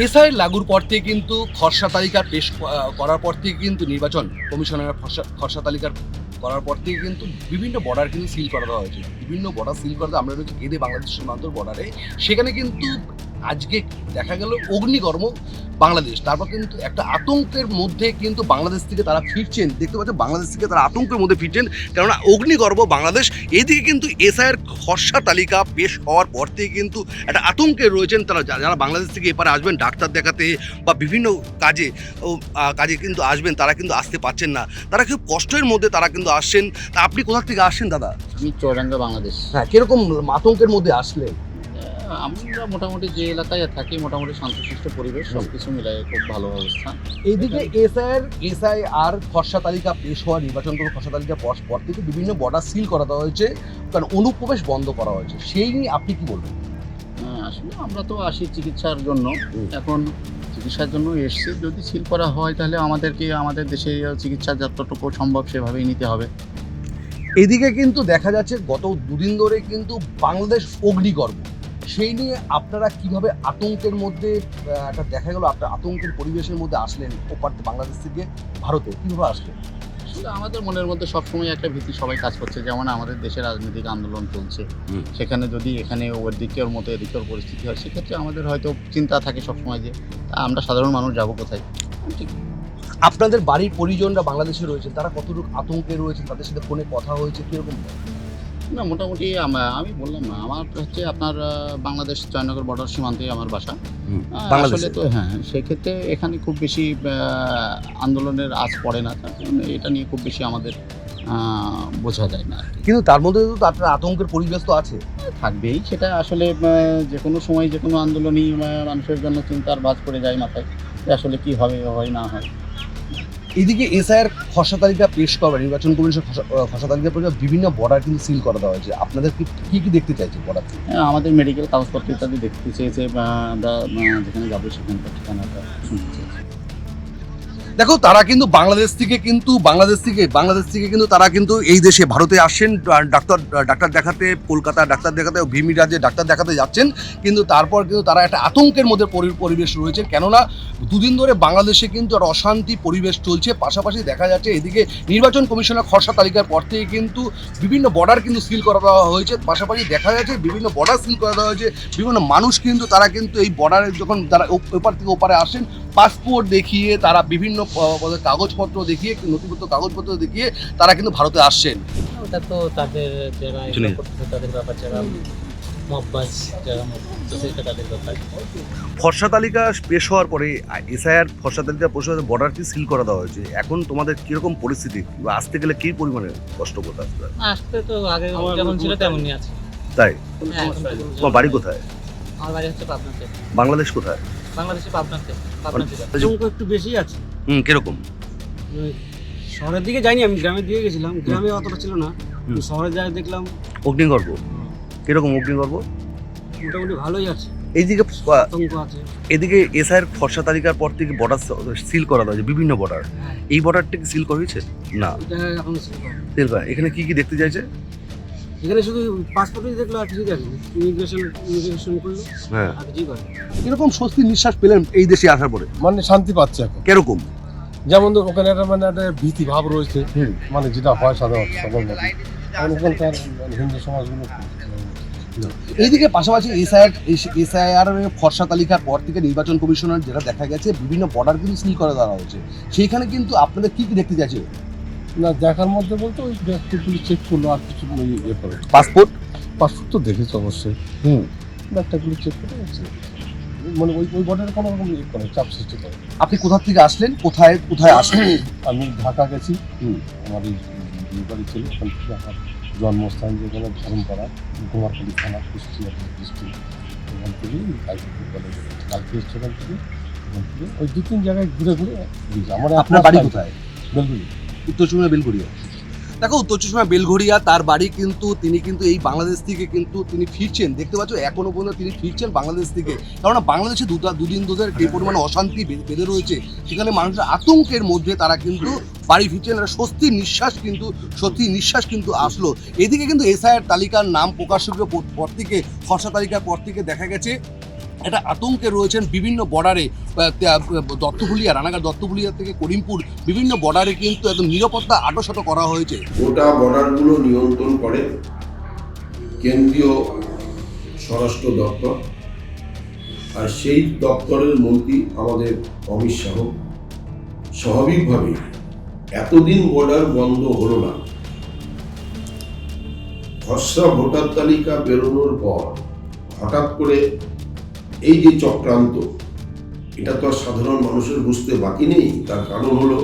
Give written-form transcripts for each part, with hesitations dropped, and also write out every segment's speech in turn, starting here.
SI লাগুর পর থেকে কিন্তু খসড়া তালিকা পেশ করার পর থেকে কিন্তু নির্বাচন কমিশনের খসড়া তালিকার করার পর থেকে কিন্তু বিভিন্ন বর্ডার কিন্তু সিল করা দেওয়া হয়েছে। বিভিন্ন বর্ডার সিল করাতে আমরা রয়েছি এদে বাংলাদেশ সীমান্ত বর্ডারে, সেখানে কিন্তু আজকে দেখা গেল অগ্নিকর্ম বাংলাদেশ। তারপর কিন্তু একটা আতঙ্কের মধ্যে কিন্তু বাংলাদেশ থেকে তারা ফিরছেন, দেখতে পাচ্ছেন বাংলাদেশ থেকে তারা আতঙ্কের মধ্যে ফিরছেন, কেননা অগ্নিগর্ভ বাংলাদেশ। এদিকে কিন্তু এসআইয়ের খসড়া তালিকা পেশ হওয়ার পর থেকে কিন্তু একটা আতঙ্কে রয়েছেন তারা, যারা বাংলাদেশ থেকে এপারে আসবেন ডাক্তার দেখাতে বা বিভিন্ন কাজে কিন্তু আসবেন, তারা কিন্তু আসতে পারছেন না, তারা খুব কষ্টের মধ্যে তারা কিন্তু আসছেন। তা আপনি কোথা থেকে আসছেন দাদা? আমি চৌরাঙ্গা বাংলাদেশ। হ্যাঁ, কিরকম আতঙ্কের মধ্যে আসলেন? আমরা মোটামুটি যে এলাকায় থাকি মোটামুটি শান্তশিষ্ট পরিবেশ, সব কিছু মিলাই খুব ভালো অবস্থা। এইদিকে এসআইআর খসড়া তালিকা পেশ হওয়া, নির্বাচন করে খসড়া তালিকা পর থেকে বিভিন্ন বর্ডার সিল করা দেওয়া হয়েছে, কারণ অনুপ্রবেশ বন্ধ করা হয়েছে। সেই নিয়ে আপনি কি বলবেন? আসলে আমরা তো আসি চিকিৎসার জন্য, এখন চিকিৎসার জন্য এসছি। যদি সিল করা হয় তাহলে আমাদেরকে আমাদের দেশে চিকিৎসা যতটুকু সম্ভব সেভাবেই নিতে হবে। এদিকে কিন্তু দেখা যাচ্ছে গত দুদিন ধরে কিন্তু বাংলাদেশ অগ্নিগর্ভ, সেই নিয়ে আপনারা কিভাবে আতঙ্কের মধ্যে একটা দেখা গেল আপনার আতঙ্কের পরিবেশের মধ্যে আসলেন ওপার বাংলাদেশ থেকে ভারতে, কিভাবে আসলেন? আসলে আমাদের মনের মধ্যে সবসময় একটা ভীতি সবাই কাজ করছে, যেমন আমাদের দেশে রাজনৈতিক আন্দোলন চলছে, সেখানে যদি এখানে ওর দিকের মতো এদিকের পরিস্থিতি হয়, সেক্ষেত্রে আমাদের হয়তো চিন্তা থাকে সবসময় যে আমরা সাধারণ মানুষ যাবো কোথায়। ঠিক আপনাদের বাড়ির পরিজনরা বাংলাদেশে রয়েছেন, তারা কতটুকু আতঙ্কে রয়েছেন, তাদের সাথে ফোনে কথা হয়েছে কিরকম? না, মোটামুটি আমি বললাম না, আমার হচ্ছে আপনার বাংলাদেশ জয়নগর বর্ডার সীমান্তে আমার বাসা। আসলে তো হ্যাঁ, সেক্ষেত্রে এখানে খুব বেশি আন্দোলনের আঁচ পড়ে না, তার কারণে এটা নিয়ে খুব বেশি আমাদের বোঝা যায় না। কিন্তু তার মধ্যে তো আপনার আতঙ্কের পরিবেশ তো আছে, থাকবেই। সেটা আসলে যে কোনো সময় যে কোনো আন্দোলনই মানুষের জন্য চিন্তার ভাঁজ পড়ে যায় মাথায়, যে আসলে কি হবে হয় না হয়। এদিকে এসআইআর খসড়া তালিকা পেশ করা, নির্বাচন কমিশন খসড়া তালিকা পেশ বিভিন্ন বর্ডার কিন্তু সিল করে দেওয়া হয়েছে। আপনাদের কি কি দেখতে চাইছে বর্ডার? আমাদের মেডিকেল কাগজপত্র ইত্যাদি দেখতে চেয়েছে, বা আমরা যেখানে যাবো সেখানকার ঠিকানাটা শুনতে চেয়েছে। দেখো, তারা কিন্তু বাংলাদেশ থেকে কিন্তু তারা কিন্তু এই দেশে ভারতে আসছেন ডাক্তার দেখাতে, কলকাতা ডাক্তার দেখাতে, ভিমি রাজ্যে ডাক্তার দেখাতে যাচ্ছেন, কিন্তু তারপর কিন্তু তারা একটা আতঙ্কের মধ্যে পরিবেশ রয়েছে, কেননা দুদিন ধরে বাংলাদেশে কিন্তু একটা অশান্তি পরিবেশ চলছে। পাশাপাশি দেখা যাচ্ছে এদিকে নির্বাচন কমিশনের খসড়া তালিকার পর থেকে কিন্তু বিভিন্ন বর্ডার কিন্তু সিল করে দেওয়া হয়েছে। পাশাপাশি দেখা যাচ্ছে বিভিন্ন বর্ডার সিল করে দেওয়া হয়েছে, বিভিন্ন মানুষ কিন্তু তারা কিন্তু এই বর্ডারে যখন তারা ওপার থেকে ওপারে আসেন, পাসপোর্ট দেখিয়ে তারা বিভিন্ন কাগজপত্র দেখিয়ে, নথিপত্র কাগজপত্র দেখিয়ে তারা কিন্তু ভারতে আসছেন। ওটা তো তাদের যারা করতেছে তাদের ব্যাপার, যারা মব্বাস যারা সেটা তাদের ব্যাপার। খসড়া তালিকা পেশ হওয়ার পরে এসআইআর খসড়া তালিকা পেশ হওয়ার বর্ডার কি সিল করে দেওয়া হয়েছে, এখন তোমাদের কিরকম পরিস্থিতি, আসতে গেলে কি পরিমাণে কষ্ট করতে আসতে? আসতে তো আগে যেমন ছিল তেমনই আছে। তাই? হ্যাঁ, তোমার বাড়ি কোথায়? আমার বাড়ি হচ্ছে পাবনাতে। বাংলাদেশ কোথায়? বাংলাদেশে পাবনাতে। আতঙ্ক একটু বেশি আছে। কিরকম? শহরের দিকে যাইনি, আমি গ্রামের দিকে গেছিলাম, গ্রামে অতটা ছিল না, শহরে যাই দেখলাম অগ্নিগর্ভ কিরকম? অগ্নিগর্ভ মোটামুটি ভালোই আছে, এইদিকে আতঙ্ক আছে। এদিকে এসআইআর খসড়া তালিকার পর থেকে বর্ডার সিল করা হয়েছে, বিভিন্ন বর্ডার। এই বর্ডারটা কি সিল করা হয়েছে? না, এটা এখন সিল করা। এখানে কি কি দেখতে চাইছে? এখানে শুধু পাসপোর্টই দেখলো, আর কিছু দেখেনি। ইমিগ্রেশন করলো, হ্যাঁ। আর কিছুই করে। কিরকম স্বস্তির নিঃশ্বাস পেলেন এই দেশে আসার পরে? মানে শান্তি পাচ্ছে এখন। কিরকম? যেমন তো ওখানে একটা মানে একটা ভীতি ভাব রয়েছে, মানে যেটা হয় সাধারণত সবার মতো ওখানকার হিন্দু সমাজগুলো। এইদিকে পাশাপাশি এসআইআর খসড়া তালিকার পর থেকে নির্বাচন কমিশনার যেটা দেখা গেছে বিভিন্ন বর্ডার কিন্তু সিল করে দেওয়া হয়েছে, সেইখানে কিন্তু আপনাদের কি কি দেখতে চাইছে? না, দেখার মধ্যে বলতে ওই ব্যাগগুলি চেক করলো, আর কিছু ইয়ে করে। পাসপোর্ট তো দেখেছি অবশ্যই, ব্যাগটাগুলি চেক করে মানে ওই বর্ডারে কোনো রকম ইয়ে করে, চাপ সৃষ্টি করে। আপনি কোথা থেকে আসলেন, কোথায় আসলেন? আমি ঢাকা গেছি, আমার এই বাড়ি ছিল, ওখান থেকে আমার জন্মস্থান যেখানে ধর্মপাড়া, কুমারখালী থানা, কুষ্টিয়া ডিস্ট্রিক্ট, ওখান থেকেই কালকে এসছে, ওখান থেকে ওই 2-3 জায়গায় ঘুরে দিয়েছি। আমার আপনার বাড়ি কোথায়? বেলগুড়ি, উত্তর চব্বিশ বেলঘড়িয়া। দেখো, উত্তর চব্বিশ বেলঘড়িয়া তার বাড়ি, কিন্তু তিনি কিন্তু এই বাংলাদেশ থেকে কিন্তু তিনি ফিরছেন, দেখতে পাচ্ছ এখনো পর্যন্ত তিনি ফিরছেন বাংলাদেশ থেকে, কারণ বাংলাদেশে দুদিন ধরে যে পরিমাণে অশান্তি বেঁধে রয়েছে, সেখানে মানুষের আতঙ্কের মধ্যে তারা কিন্তু বাড়ি ফিরছেন। একটা স্বস্তির নিঃশ্বাস কিন্তু আসলো। এদিকে কিন্তু এসআইআর তালিকার নাম প্রকাশের পর থেকে, খসড়া তালিকার পর থেকে দেখা গেছে একটা আতঙ্কে রয়েছেন বিভিন্ন বর্ডারে। দত্তভুলিয়া, রানাঘাট দত্তভুলিয়া থেকে করিমপুর বিভিন্ন বর্ডারে কিন্তু একদম নিরাপত্তা আঁটসাঁট করা হয়েছে। গোটা বর্ডারগুলো নিয়ন্ত্রণ করে কেন্দ্রীয় স্বরাষ্ট্র দপ্তর, আর সেই দপ্তরের মন্ত্রী আমাদের অমিত শাহ। স্বাভাবিকভাবে এতদিন বর্ডার বন্ধ হলো না। খসড়া ভোটার তালিকা বেরোনোর পর হঠাৎ করে এই যে চক্রান্ত, এটা তো আর সাধারণ মানুষের বুঝতে বাকি নেই। তার কারণ হলো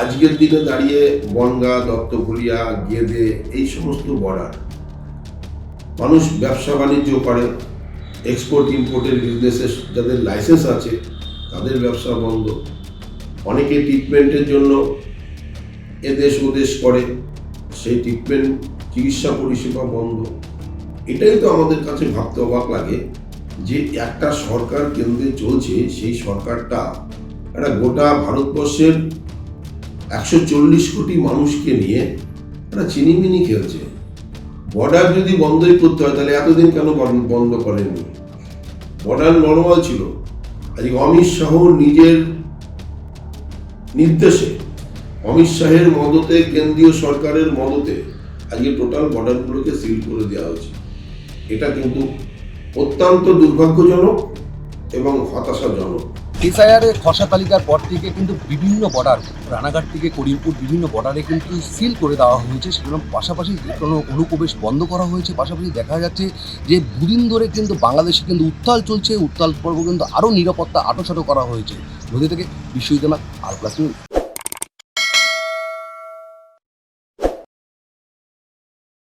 আজকের দিনে দাঁড়িয়ে বনগাঁ, দত্তভুলিয়া, গেদে এই সমস্ত বর্ডার মানুষ ব্যবসা বাণিজ্য করে, এক্সপোর্ট ইম্পোর্টের বিজনেসের যাদের লাইসেন্স আছে তাদের ব্যবসা বন্ধ, অনেকে ট্রিটমেন্টের জন্য এদেশ ওদেশ করে, সেই ট্রিটমেন্ট চিকিৎসা পরিষেবা বন্ধ। এটাই তো আমাদের কাছে ভাবতে অবাক লাগে যে একটা সরকার কেন্দ্রে চলছে, সেই সরকারটা একটা গোটা ভারতবর্ষের 140 কোটি মানুষকে নিয়ে একটা চিনিমিনি খেলছে। বর্ডার যদি বন্ধই করতে হয় তাহলে এতদিন কেন বন্ধ করেননি? বর্ডার নর্মাল ছিল। আজকে অমিত শাহ নিজের নির্দেশে, অমিত শাহের মদতে, কেন্দ্রীয় সরকারের মদতে আজকে টোটাল বর্ডারগুলোকে সিল করে দেওয়া হয়েছে। এটা কিন্তু অত্যন্ত দুর্ভাগ্যজনক এবং হতাশাজনক। এসআইআর খসড়া তালিকার পর থেকে কিন্তু বিভিন্ন বর্ডার, রানাঘাট থেকে করিমপুর বিভিন্ন বর্ডারে কিন্তু সিল করে দেওয়া হয়েছে। সেগুলো পাশাপাশি কোনো অনুপ্রবেশ বন্ধ করা হয়েছে। পাশাপাশি দেখা যাচ্ছে যে দুদিন ধরে কিন্তু বাংলাদেশে কিন্তু উত্তাল চলছে। উত্তাল পর্ব কিন্তু আরও নিরাপত্তা আঁটসাঁট করা হয়েছে। নদী থেকে বিশ্বজিৎ, আল প্লাস নিউজ।